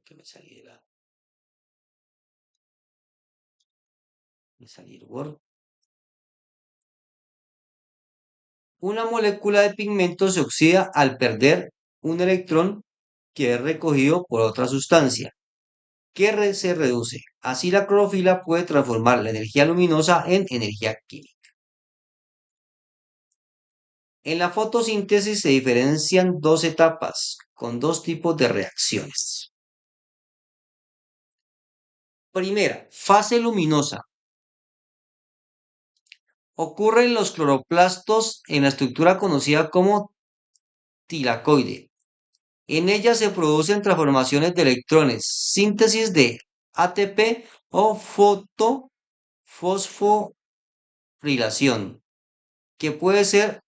que me salí de la... Me salí del Word. Una molécula de pigmento se oxida al perder un electrón que es recogido por otra sustancia, que se reduce. Así la clorofila puede transformar la energía luminosa en energía química. En la fotosíntesis se diferencian dos etapas con dos tipos de reacciones. Primera, fase luminosa. Ocurre en los cloroplastos en la estructura conocida como tilacoide. En ella se producen transformaciones de electrones, síntesis de ATP o fosforilación, que puede ser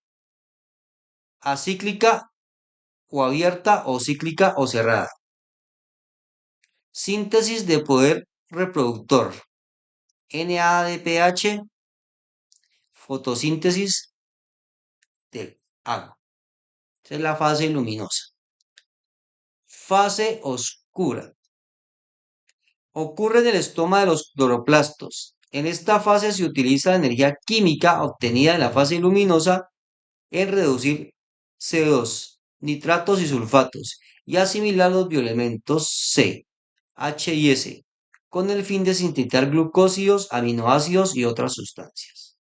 acíclica o abierta o cíclica o cerrada. Síntesis de poder reproductor, NADPH, fotosíntesis del agua. Esa es la fase luminosa. Fase oscura. Ocurre en el estoma de los cloroplastos. En esta fase se utiliza la energía química obtenida en la fase luminosa en reducir CO2, nitratos y sulfatos y asimilar los bioelementos C, H y S con el fin de sintetizar glucósidos, aminoácidos y otras sustancias.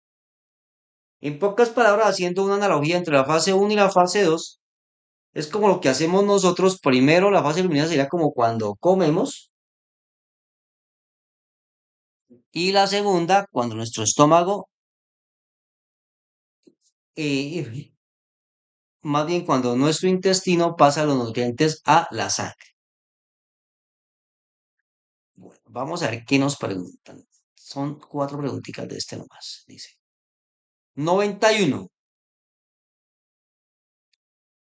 En pocas palabras, haciendo una analogía entre la fase 1 y la fase 2, es como lo que hacemos nosotros. Primero, la fase luminosa sería como cuando comemos, y la segunda, cuando nuestro estómago, eh, más bien cuando nuestro intestino pasa los nutrientes a la sangre. Bueno, vamos a ver qué nos preguntan. Son 4 preguntitas de este nomás. Dice 91.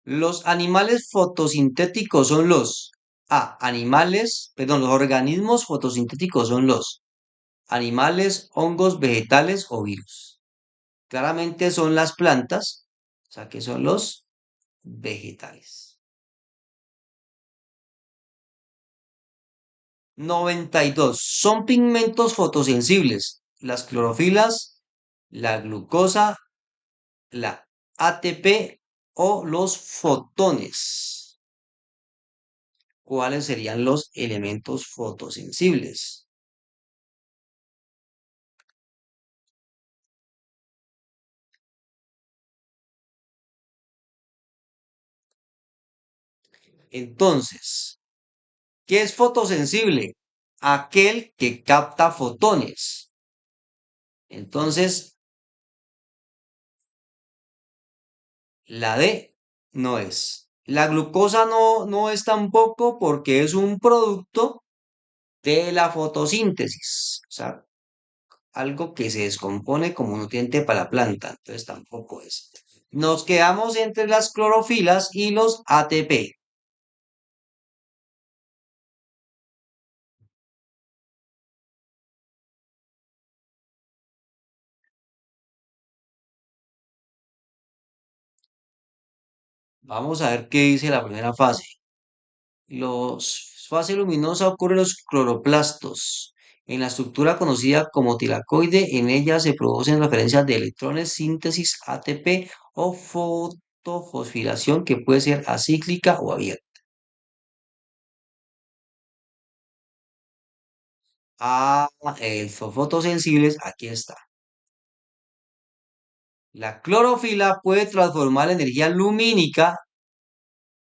Los animales fotosintéticos son los los organismos fotosintéticos son los animales, hongos, vegetales o virus. Claramente son las plantas, o sea que son los vegetales. 92. Son pigmentos fotosensibles, las clorofilas, la glucosa, la ATP o los fotones. ¿Cuáles serían los elementos fotosensibles? Entonces, ¿qué es fotosensible? Aquel que capta fotones. Entonces, la D no es. La glucosa no es tampoco porque es un producto de la fotosíntesis. O sea, algo que se descompone como nutriente para la planta. Entonces tampoco es. Nos quedamos entre las clorofilas y los ATP. Vamos a ver qué dice la primera fase. Los fase luminosa ocurre en los cloroplastos. En la estructura conocida como tilacoide, en ella se producen referencias de electrones, síntesis ATP o fotofosforilación que puede ser acíclica o abierta. Ah, fotosensibles, aquí está. La clorofila puede transformar la energía lumínica,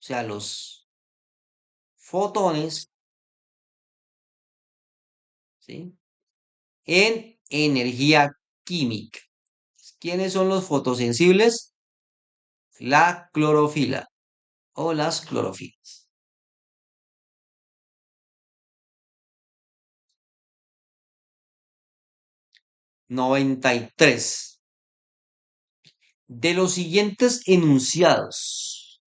o sea, los fotones, ¿sí?, en energía química. ¿Quiénes son los fotosensibles? La clorofila o las clorofilas. 93. De los siguientes enunciados.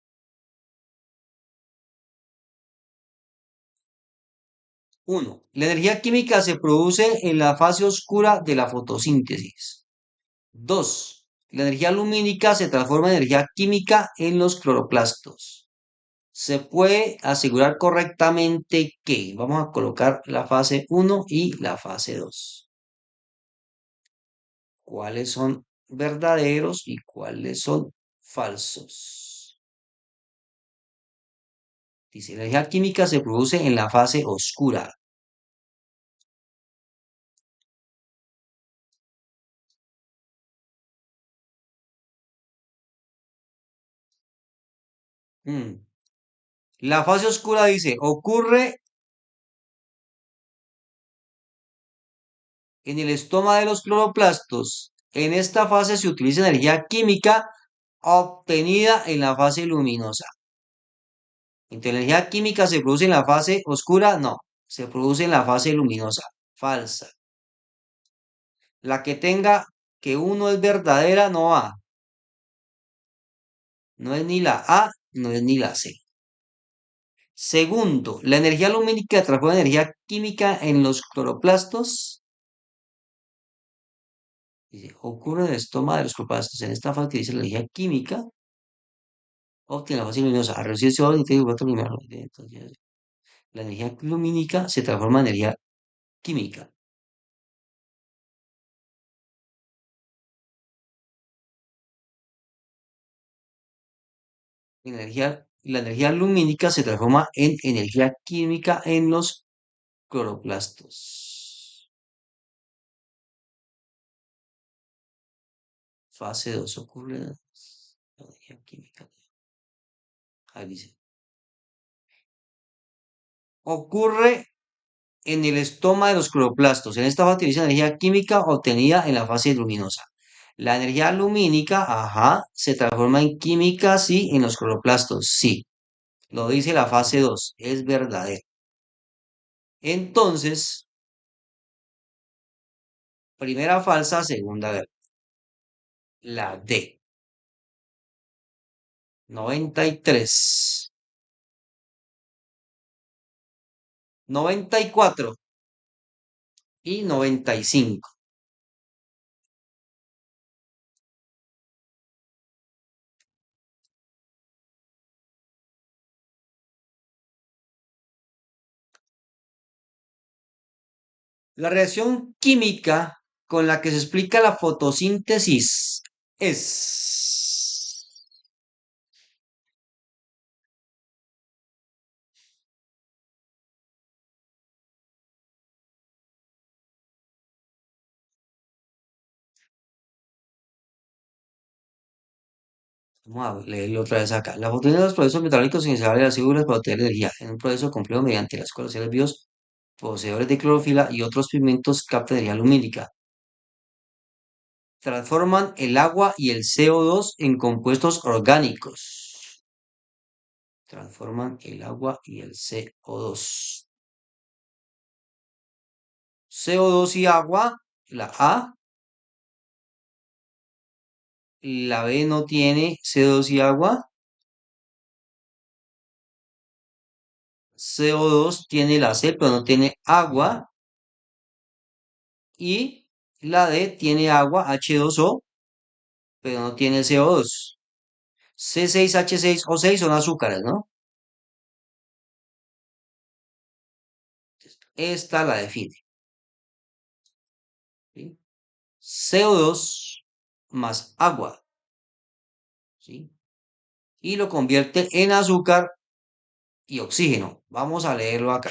1. La energía química se produce en la fase oscura de la fotosíntesis. 2. La energía lumínica se transforma en energía química en los cloroplastos. Se puede asegurar correctamente que vamos a colocar la fase uno y la fase 2. ¿Cuáles son verdaderos y cuáles son falsos? Dice, la energía química se produce en la fase oscura. Mm. La fase oscura dice, ocurre en el estoma de los cloroplastos. En esta fase se utiliza energía química obtenida en la fase luminosa. Entonces, la energía química se produce en la fase oscura, no, se produce en la fase luminosa. Falsa. La que tenga que uno es verdadera no va. No es ni la A, no es ni la C. Segundo, la energía lumínica transforma energía química en los cloroplastos. Dice, ocurre en el estoma de los cloroplastos. En esta fase utiliza la energía química obtiene la fase luminosa. A reducir CO2 y 4 Entonces, la energía lumínica se transforma en energía química. La energía lumínica se transforma en energía química en los cloroplastos. Fase 2 ocurre la energía química. Ahí dice. Ocurre en el estoma de los cloroplastos. En esta fase utiliza energía química obtenida en la fase luminosa. La energía lumínica, ajá, se transforma en química, sí, en los cloroplastos, sí. Lo dice la fase 2, es verdadero. Entonces, primera falsa, segunda verdad. La D. 93. 94 y 95. La reacción química con la que se explica la fotosíntesis es... Vamos a leerlo otra vez acá. La fotosíntesis de los procesos metabólicos iniciales de las células para obtener energía en un proceso complejo mediante las cuales los seres vivos poseedores de clorofila y otros pigmentos captan energía lumínica. Transforman el agua y el CO2 en compuestos orgánicos. Transforman el agua y el CO2. CO2 y agua, la A. La B no tiene CO2 y agua. CO2 tiene la C, pero no tiene agua. Y la D tiene agua, H2O, pero no tiene CO2. C6H6O6 son azúcares, ¿no? Esta la define. ¿Sí? CO2 más agua, ¿sí? Y lo convierte en azúcar y oxígeno. Vamos a leerlo acá.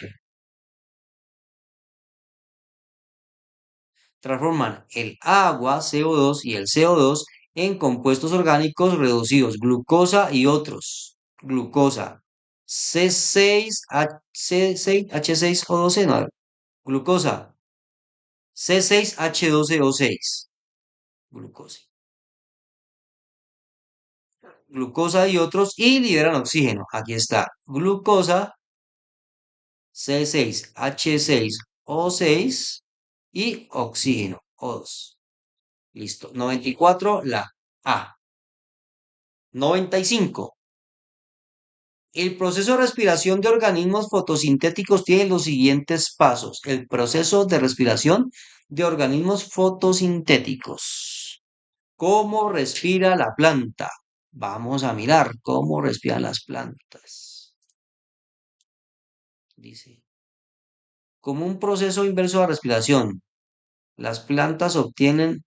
Transforman el agua, CO2 y el CO2 en compuestos orgánicos reducidos, glucosa y otros. Glucosa. C6H6O12, no, glucosa. C6H12O6. Glucosa. Glucosa y otros y liberan oxígeno. Aquí está. Glucosa, C6H6O6 y oxígeno, O2. Listo. 94, la A. 95. El proceso de respiración de organismos fotosintéticos tiene los siguientes pasos. El proceso de respiración de organismos fotosintéticos. ¿Cómo respira la planta? Vamos a mirar cómo respiran las plantas. dice, como un proceso inverso de respiración, las plantas obtienen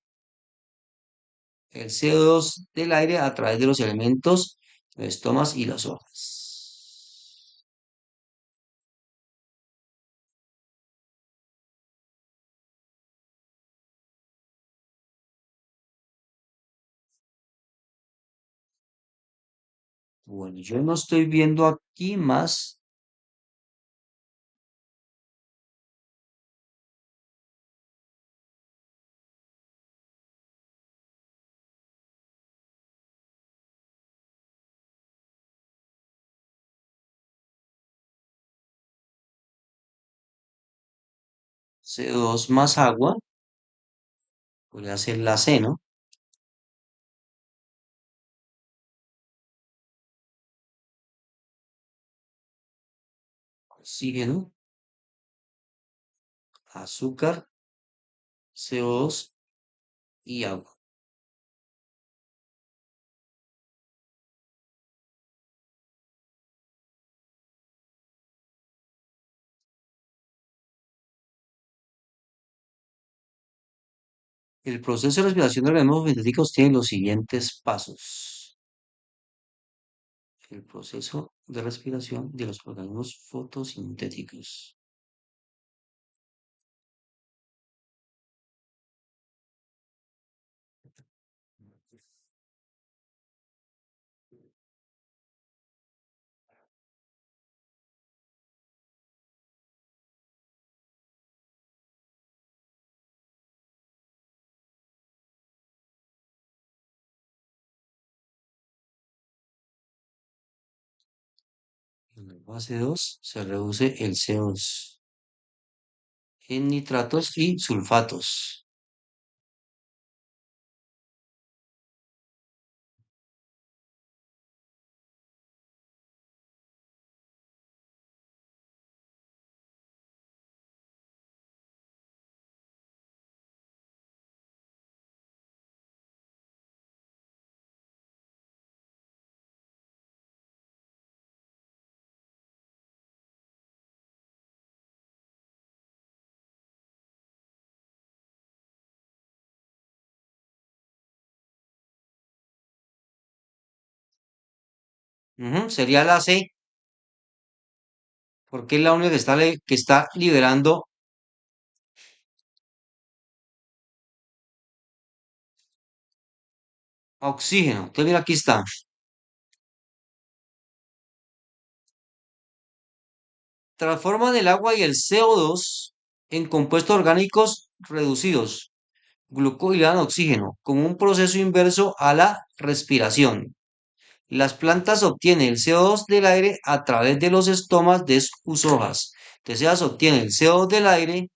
el CO2 del aire a través de los elementos, los estomas y las hojas. Bueno, yo no estoy viendo aquí más CO2 más agua, podría ser la C, ¿no? Oxígeno, azúcar, CO2 y agua. El proceso de respiración de organismos sintéticos tiene los siguientes pasos. El proceso de respiración de los organismos fotosintéticos. En la fase 2 se reduce el CO2 en nitratos y sulfatos. Ujú, sería la C, porque es la única que está liberando oxígeno. Entonces, mira, aquí está. Transforman el agua y el CO2 en compuestos orgánicos reducidos, glucosa y le dan oxígeno, como un proceso inverso a la respiración. Las plantas obtienen el CO2 del aire a través de los estomas de sus hojas. Entonces ellas obtienen el CO2 del aire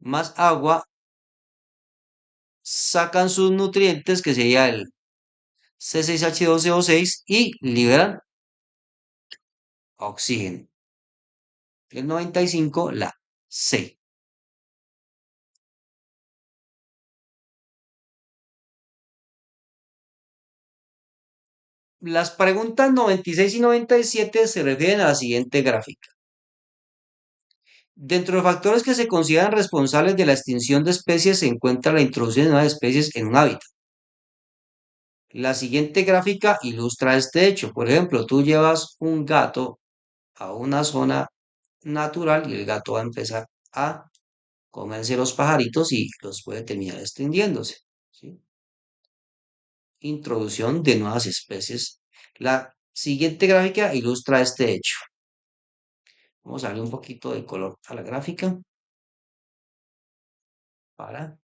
más agua, sacan sus nutrientes, que sería el C6H12O6, y liberan oxígeno. El 95, la C. Las preguntas 96 y 97 se refieren a la siguiente gráfica. Dentro de factores que se consideran responsables de la extinción de especies se encuentra la introducción de nuevas especies en un hábitat. La siguiente gráfica ilustra este hecho. Por ejemplo, tú llevas un gato a una zona natural y el gato va a empezar a comerse los pajaritos y los puede terminar extinguiéndose. ¿Sí? Introducción de nuevas especies. La siguiente gráfica ilustra este hecho. Vamos a darle un poquito de color a la gráfica para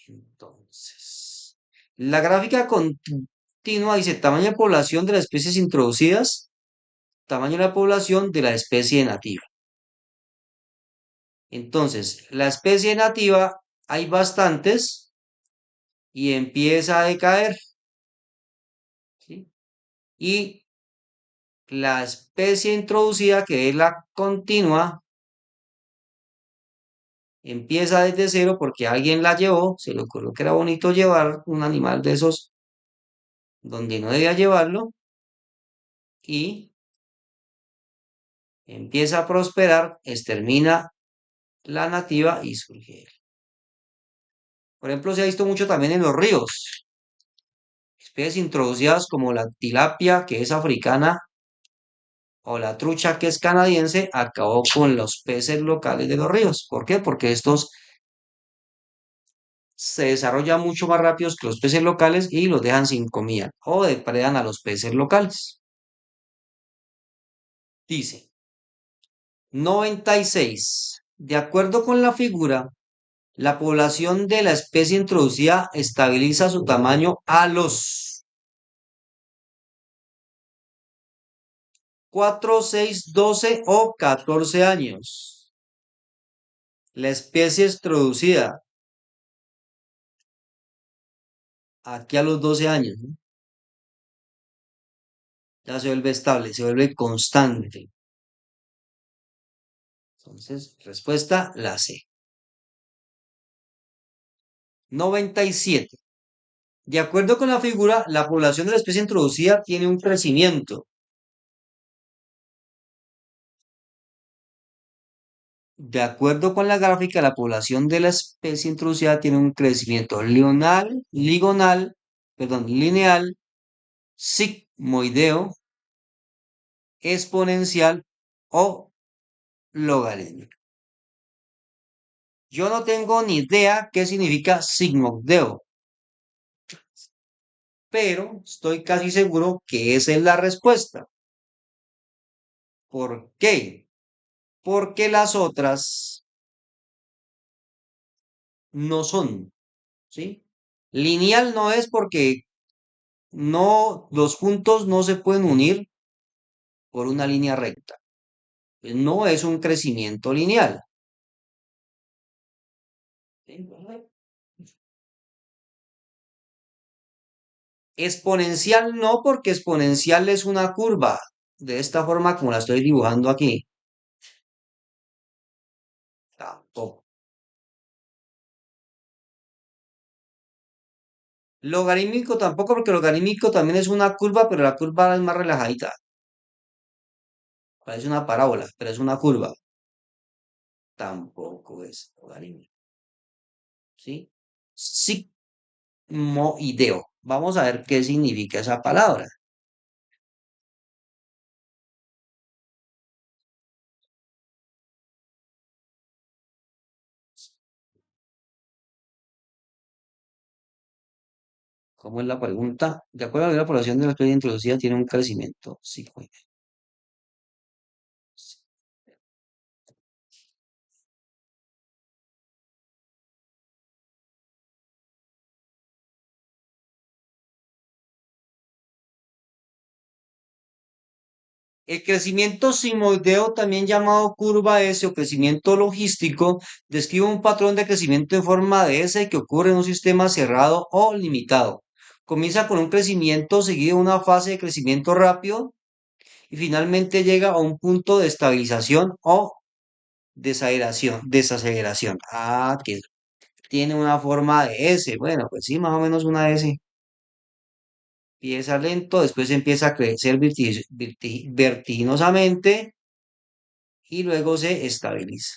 entonces. La gráfica continua dice tamaño de población de las especies introducidas, tamaño de la población de la especie nativa. Entonces, la especie nativa hay bastantes y empieza a decaer, ¿sí? Y la especie introducida, que es la continua, empieza desde cero porque alguien la llevó, se le ocurrió que era bonito llevar un animal de esos donde no debía llevarlo y empieza a prosperar, extermina la nativa y surge él. Por ejemplo, se ha visto mucho también en los ríos. Especies introducidas como la tilapia, que es africana, o la trucha, que es canadiense, acabó con los peces locales de los ríos. ¿Por qué? Porque estos se desarrollan mucho más rápido que los peces locales y los dejan sin comida o depredan a los peces locales. Dice 96. De acuerdo con la figura, la población de la especie introducida estabiliza su tamaño a los 4, 6, 12 o 14 años. La especie introducida aquí a los 12 años, ¿no? Ya se vuelve estable, se vuelve constante. Entonces, respuesta la C. 97. De acuerdo con la figura, la población de la especie introducida tiene un crecimiento. De acuerdo con la gráfica, la población de la especie introducida tiene un crecimiento lineal, sigmoideo, exponencial o logarítmico. Yo no tengo ni idea qué significa sigmoideo, pero estoy casi seguro que esa es la respuesta. ¿Por qué? Porque las otras no son, ¿sí? Lineal no es porque no, los puntos no se pueden unir por una línea recta. No es un crecimiento lineal. ¿Sí? Exponencial no, porque exponencial es una curva, de esta forma como la estoy dibujando aquí. Tampoco. Logarítmico tampoco, porque logarítmico también es una curva, pero la curva es más relajadita. Parece una parábola, pero es una curva. Tampoco es logarítmico. ¿Sí? Sigmoideo. Vamos a ver qué significa esa palabra. ¿Cómo es la pregunta? De acuerdo a la población de la especie introducida tiene un crecimiento sigmoideo. El crecimiento sigmoideo, también llamado curva S o crecimiento logístico, describe un patrón de crecimiento en forma de S que ocurre en un sistema cerrado o limitado. Comienza con un crecimiento seguido de una fase de crecimiento rápido y finalmente llega a un punto de estabilización o desaceleración. Ah, que tiene una forma de S. Bueno, pues sí, más o menos una S. Empieza lento, después empieza a crecer vertiginosamente y luego se estabiliza.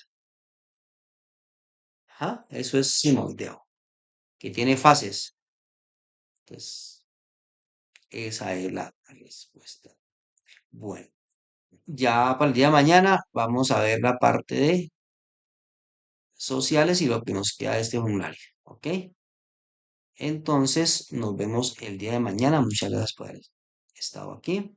Ajá, eso es sinoideo, que tiene fases. Entonces, esa es la respuesta. Bueno, ya para el día de mañana vamos a ver la parte de sociales y lo que nos queda de este formulario. ¿Ok? Entonces, nos vemos el día de mañana. Muchas gracias por haber estado aquí.